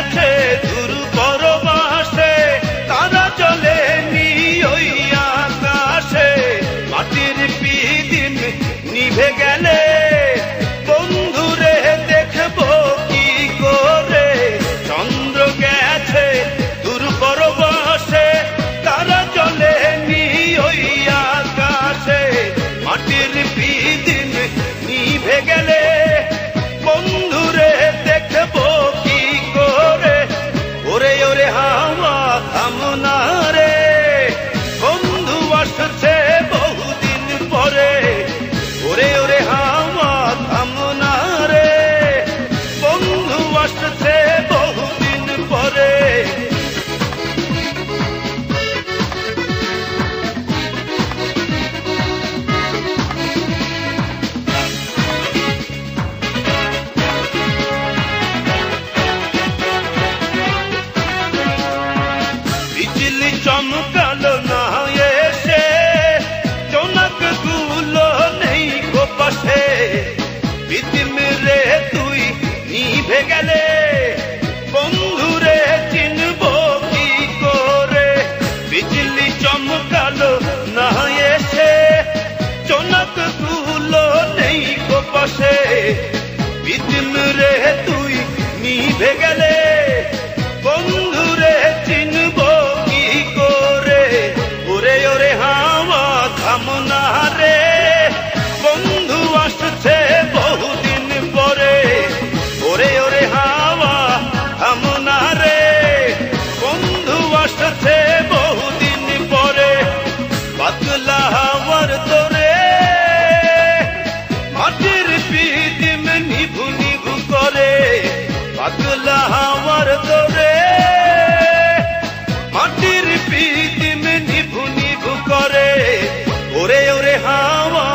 গেছে দূর পরবাসে, তারা চলে নি ওই আকাশে। মাটির পিদিম নিভে গেলে বন্ধুরে দেখবো কি করে, চন্দ্র গেছে দূর পরবাসে, তারা চলে নি ওই আকাশে। মাটির পিদিম নিভে গেলে বন্ধুরে দেখবো কি করে, ওরে ওরে হাওয়া থামনা রে, বন্ধু আসছে বহুদিন পরে। ওরে ওরে হাওয়া থামনা রে, বন্ধু আসছে বহুদিন পরে। বিজলি চমকালো না এসে, জোনাক গুলো নেই গো পাশে। পিদিম রে তুই নিভে গেলে বন্ধুরে চিনবো কি করে। বিজলি চমকালো না এসে, জোনাক গুলো নেই গো পাশে। পিদিম রে তুই নিভে গেলে বন্ধুরে চিনবো কি করে, ওরে ওরে হাওয়া থামনা রে, বন্ধু আসছে বহুদিন পরে। ওরে ওরে হাওয়া থামনা রে, বন্ধু আসছে বহুদিন পরে। পাতলা হাওয়ার তোরে মাটির পিদিম নিভু নিভু করে, পাতলা হাওয়ার তোরে মাটির পিদিম নিভু নিভু করে। ওরে ওরে হাওয়া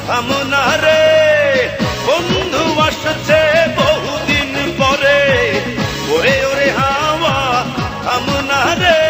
থামনা রে, বন্ধু আসছে বহুদিন পরে। ওরে ওরে হাওয়া থামনা রে।